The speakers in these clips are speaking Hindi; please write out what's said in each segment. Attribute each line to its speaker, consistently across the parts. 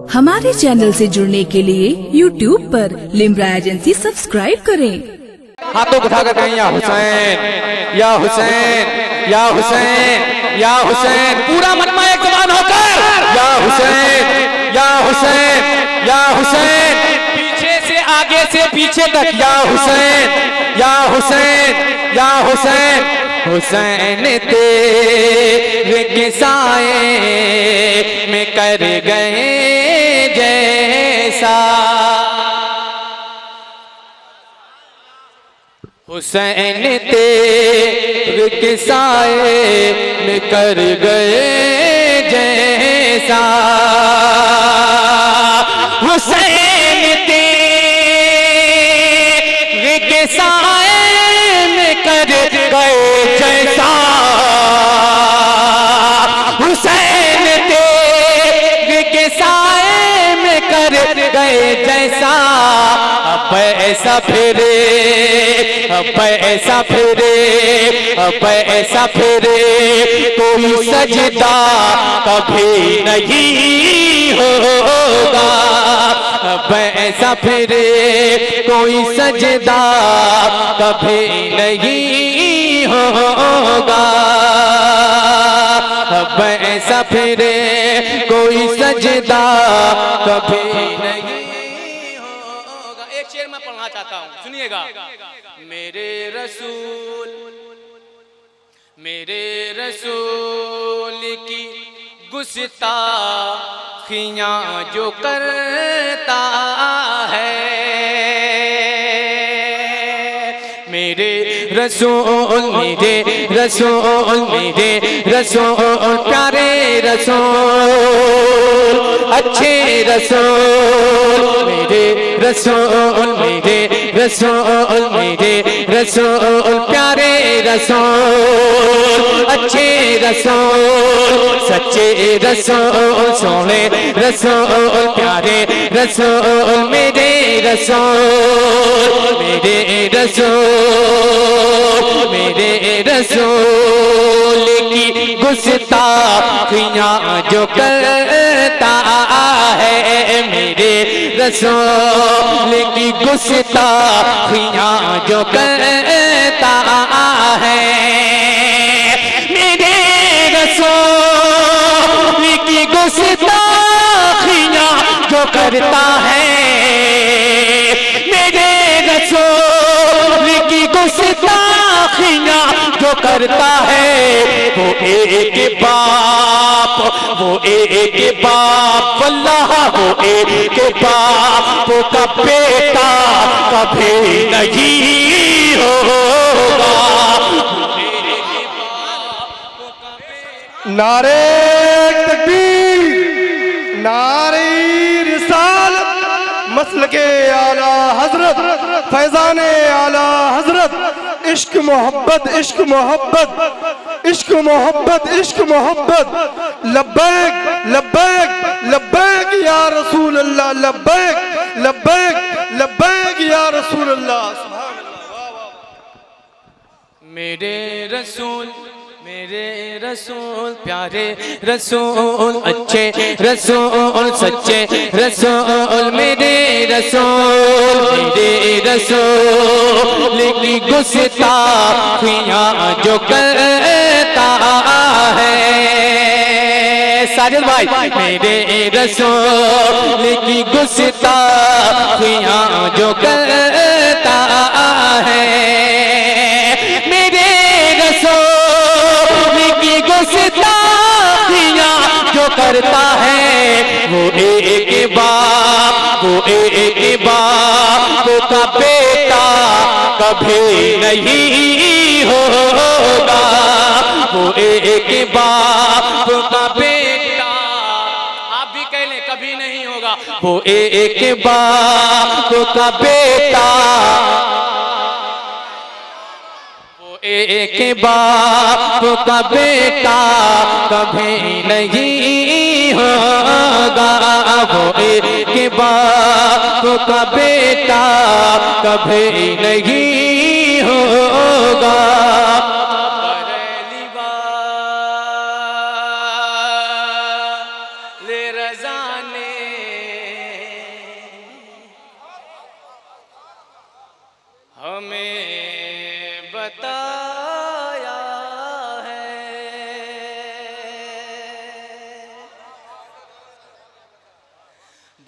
Speaker 1: हमारे चैनल से जुड़ने के लिए YouTube पर लिम्रा एजेंसी सब्सक्राइब करें।
Speaker 2: हाथों उठाकर कहें या हुसैन या हुसैन या हुसैन या हुसैन, पूरा मनमा एक जबान होकर या हुसैन या हुसैन या हुसैन, पीछे से आगे से पीछे तक या हुसैन या हुसैन या हुसैन। हुसैन तेरे के साए में कर गए जैसा, हुसैन तेरे के साए में कर गए जैसा, हुसैन तेरे के साए में कर गए जैसा, हुसैन तेरे के साए में कर गए जैसा। अब ऐसा फिरे, अब ऐसा फिरे, अब ऐसा फिरे कोई सजदा कभी नहीं होगा, अब ऐसा फिरे कोई सजदा कभी नहीं होगा, अब ऐसा फिरे कोई सजदा कभी नहीं होगा। एक शेर मैं पढ़ना चाहता हूँ, सुनिएगा। मेरे रसूल की गुस्ताखियाँ जो करता है, मेरे रसूल मेरे रसूल मेरे रसूल प्यारे रसूल अच्छे रसूल, मेरे रसूल मेरे रसूल मेरे रसूल प्यारे रसूल अच्छे रसूल सच्चे रसूल सोने रसूल प्यारे रसूल मेरे रसूल मेरे रसूल मेरे रसूल की गुस्ताखियाँ जो करता है, मेरे रसूल की गुस्ताखियाँ जो करता है, मेरे रसूल की गुस्ताखियाँ जो करता है, मेरे रसूल की गुस्ताखियाँ जो करता है, वो एक बाप अल्लाह वो एक बाप का बेटा कभी नहीं होगा।
Speaker 3: नारे तकबीर, नारे रिसालत, मसलके आला हजरत, फैजाने आला हजरत, इश्क मोहब्बत इश्क मोहब्बत इश्क मोहब्बत इश्क मोहब्बत, लब्बैक लब्बैक लब्बैक या रसूल अल्लाह, लब्बैक लब्बैक लब्बैक या रसूल अल्लाह।
Speaker 2: मेरे रसूल प्यारे रसूल अच्छे रसूल सच्चे रसूल, मेरे रसूल की गुस्ताखियाँ जो करता है, साजिद भाई मेरे रसूल की गुस्ताखियाँ जो करता है, मेरे रसूल की गुस्ताखियाँ जो करता है, वो एक बाप का बेटा कभी नहीं होगा, वो एक बाप का बेटा, आप भी कह लें कभी नहीं होगा, वो एक बाप का बेटा, वो एक बाप का बेटा कभी नहीं होगा, वो एक बाप का बेटा कभी नहीं होगा।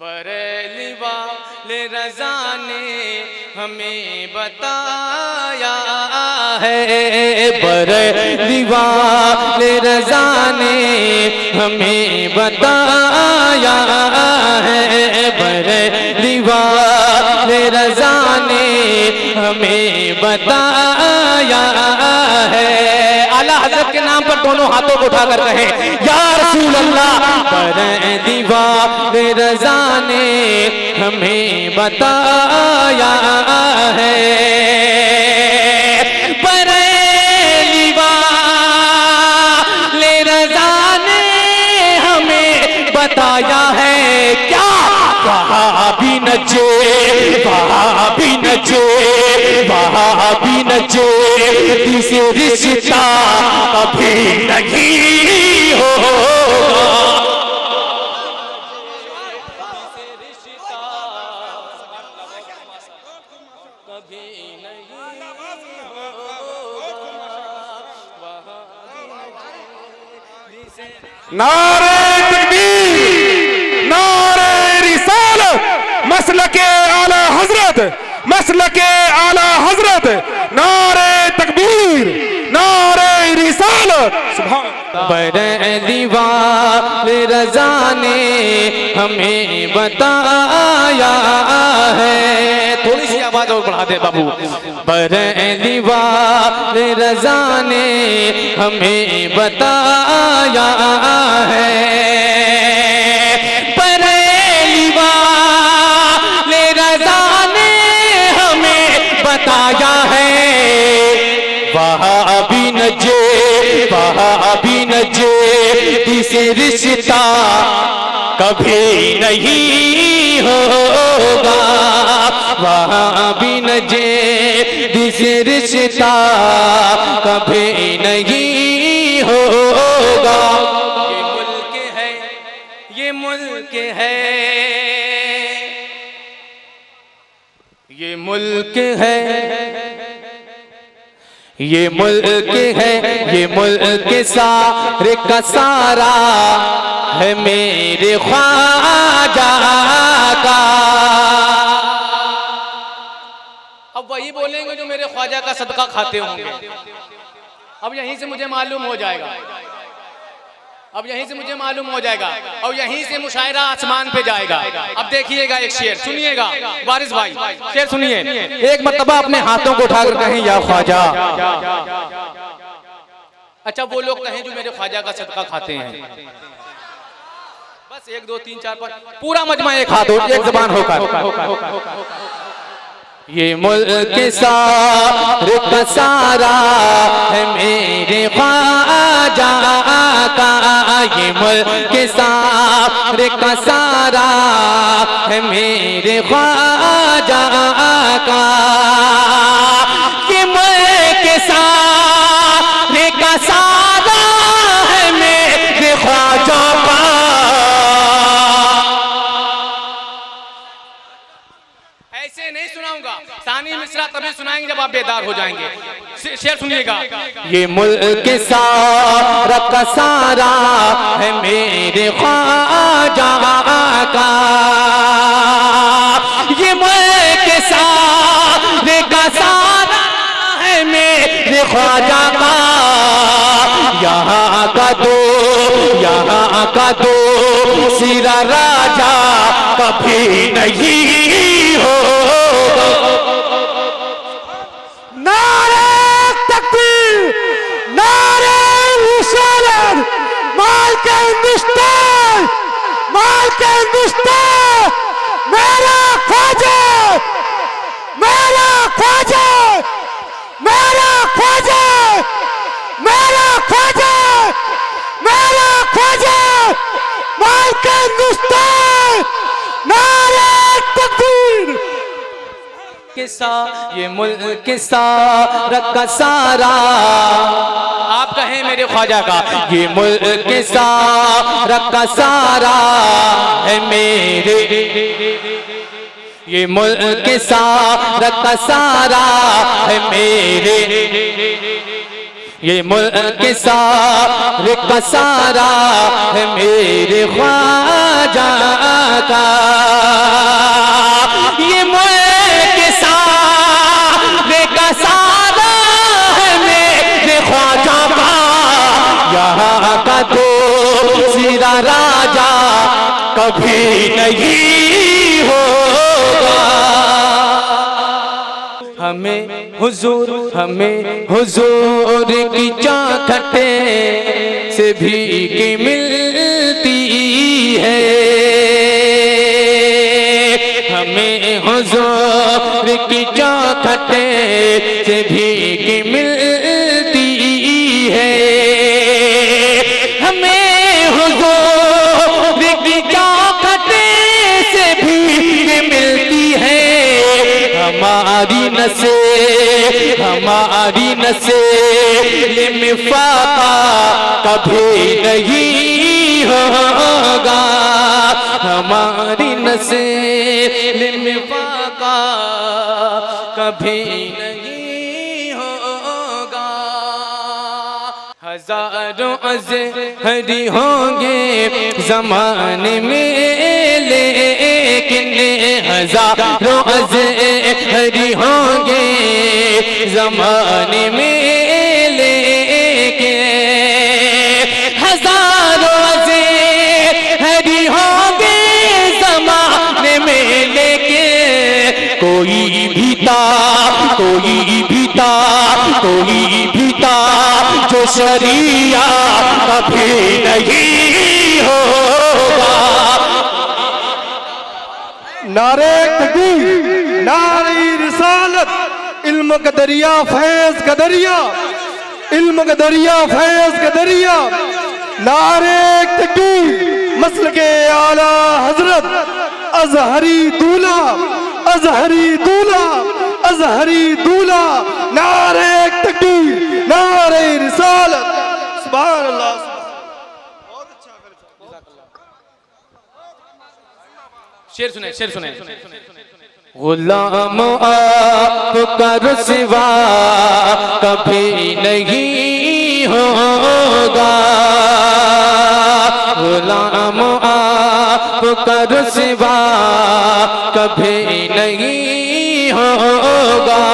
Speaker 2: बरेली वाले रज़ा ने हमें बताया है, बरेली वाले रज़ा ने हमें बताया है, बरेली वाले रज़ा ने हमें बताया है। आला हज़रत के नाम पर दोनों हाथों को उठाकर कहें या रसूल अल्लाह। बरेली वाले रज़ा ने हमें बताया है, बरेली वाले रज़ा ने हमें बताया है। क्या वहाँ भी नचे, वहाँ भी नचे, वहाँ भी नचे, किसी रिश्ता कभी नहीं होगा।
Speaker 3: नारे तकबीर, नारे रिसालत, मसलके आला हजरत, मसलके आला हजरत, नारे तकबीर, नारे रिसालत।
Speaker 2: बरेली वाले रज़ा ने हमें बताया है। थोड़ी सी आवाज और बढ़ा दे बाबू। बरेली वाले रज़ा ने हमें बताया है, बरेली वाले रज़ा ने हमें बताया है। वहाँ भी नजे, वहाँ भी नजे, किसी रिश्ता कभी नहीं होगा। वहाँ भी नजे, किसी रिश्ता कभी नहीं होगा। ये मुल्क है, ये मुल्क है, ये मुल्क है, ये मुल्क है, ये मुल्क सारे का सारा है मेरे ख्वाजा का। अब वही बोलेंगे जो मेरे ख्वाजा का सदका खाते होंगे। अब यहीं से मुझे मालूम हो जाएगा, अब यहीं से मुझे मालूम हो जाएगा, और यहीं से मुशायरा आसमान पे जाएगा। अब देखिएगा एक शेर सुनिएगा वारिस भाई, शेर सुनिए। एक मर्तबा अपने हाथों को उठाकर कहें या ख्वाजा। अच्छा वो लोग कहें जो मेरे ख्वाजा का सदका खाते हैं। बस 1 2 3 4 5 पूरा मजमा एक हाथ हो, एक जबान होकर। ये मुल्क सारे का सारा है मेरे ख्वाजा का, ये मुल्क सारे का सारा है मेरे ख्वाजा का। ये मुल्क सारे का सारा है मेरे ख्वाजा का। ऐसे नहीं सुनाऊंगा, सानी मिश्रा तभी सुनाएंगे जब आप बेदार हो जाएंगे। शेर सुनिएगा। ये मुल्क सारा का सारा है मेरे ख्वाजा का, ये मुल्क सारे का सारा है मेरे ख्वाजा का। यहाँ का दो, यहाँ का दो सिरा राजा कभी नहीं हो।
Speaker 3: नारे तकबीर, नारे रिसालत, माल के हिंदुस्तान, माल के हिंदुस्तान, मेरा ख्वाजा, मेरा ख्वाजा, मेरा ख्वाजा, मेरा ख्वाजा, मेरा ख्वाजा, माल के हिंदुस्तान। नारे तकबीर
Speaker 2: ये मुल्क सारा का सारा, आप कहें मेरे ख्वाजा का। ये मुल्क सारा का सारा है मेरे, ये मुल्क सारा का सारा है मेरे ये मुल्क सारे का सारा है मेरे ख्वाजा का, ये मुल्क सारे का सारा है मेरे ख्वाजा का, यहाँ का दूसरा राजा कभी नहीं होगा। हमें हुजूर की चौखटे से भीख मिलती है, हमें हुजूर की चौखटे से भीख मिलती है, हमें हुजूर की चौखटे से भीख मिलती है। हमारी नसें में फाका कभी नहीं होगा, हमारी नसें में फाका कभी नहीं होगा। हजारों अज़हरी होंगे ज़माने में, लेकिन हजारों अज़हरी होंगे ज़माने में, लेकिन हजारों अज़हरी होंगे ज़माने में, लेकिन कोई भी था जो शरिया कभी नहीं होगा।
Speaker 3: नारे तकबीर, नारे रिसालत, इल्म का दरिया फैज़ का दरिया, इल्म का दरिया फैज़ का दरिया। नारे तकबीर, मसलके आला हजरत अज़हरी दूल्हा, अज़हरी दूल्हा, अज़हरी दूल्हा। नारे तकबीर, नारे रिसालत, सुभान अल्लाह।
Speaker 2: शेर सुने। गुलाम आपका रुसवा कभी नहीं होगा, गुलाम आपका रुसवा कभी नहीं होगा।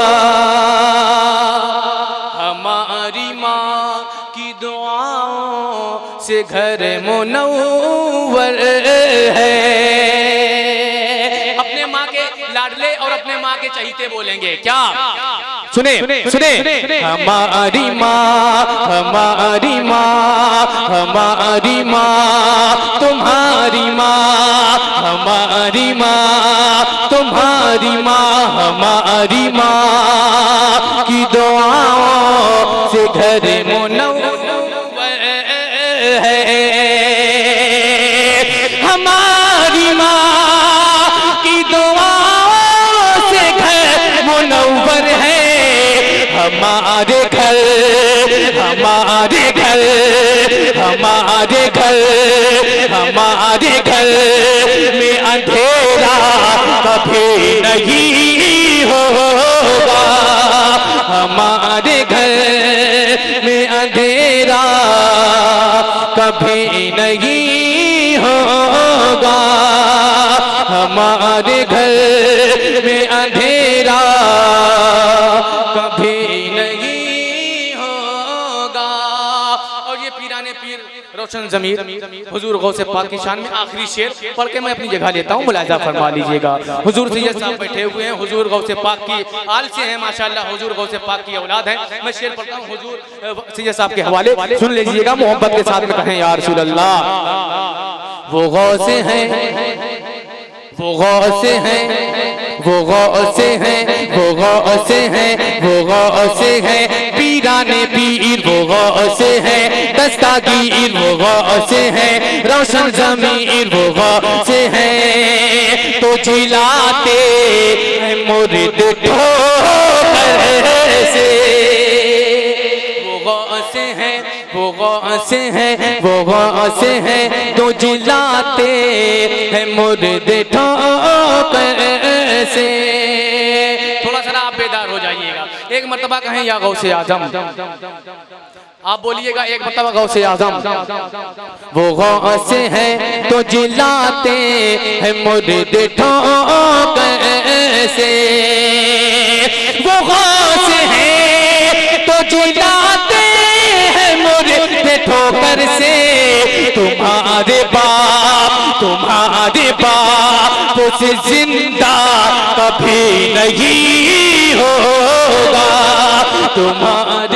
Speaker 2: हमारी माँ की दुआओं से घर मुनव्वर है, लाडले और अपने माँ के चहीते बोलेंगे क्या? सुने। हमारी माँ तुम्हारी माँ, हमारी माँ तुम्हारी माँ, हमारी माँ की दुआओं से घर मुनव्वर है। हमारी माँ की दुआओं से घर मुनव्वर है। हमारे घर में अंधेरा कभी नहीं होगा, हमारे घर में अंधेरा कभी नहीं होगा, हमारे घर में अंधेरा कभी नहीं होगा। और ये पीराने पीर रोशन ज़मीर हुजूर गौसे पाक की शान में आखिरी शेर पढ़ के मैं अपनी जगह लेता हूँ, मुलाजा फरमा लीजिएगा। हुजूर सैयद साहब बैठे हुए हैं, हुजूर गौसे पाक की आल से हैं माशाल्लाह, हुजूर गौसे पाक की औलाद है। मैं शेर पढ़ता हूँ हुजूर सैयद साहब के हवाले, सुन लीजिएगा मोहब्बत के साथ में कहें या रसूल अल्लाह। वो गौसे हैं, वो गौसे हैं, वो गौसे हैं, वो गौसे हैं, वो गौसे हैं, पीराने पीर वो गौसे हैं, दस्तागीर वो गौसे हैं, रोशन ज़मीर वो गौसे हैं। तो जिलाते हैं मुर्द ठोकर से, वो गौसे हैं, वो गौसे हैं, वो गौसे हैं, तो जिलाते हैं मुर्द ठोकर से। थोड़ा सा आप बेदार हो जाइएगा, एक मर्तबा कहें या गौसे आजम। आप बोलिएगा एक मर्तबा गौसे आजम। वो गौस है तो जिलाते हैं मुर्द ठोकर से, वो गौस है तो जिलाते हैं मुर्द ठोकर से। तुम्हारे बाप से जिंदा कभी नहीं होगा, तुम्हारे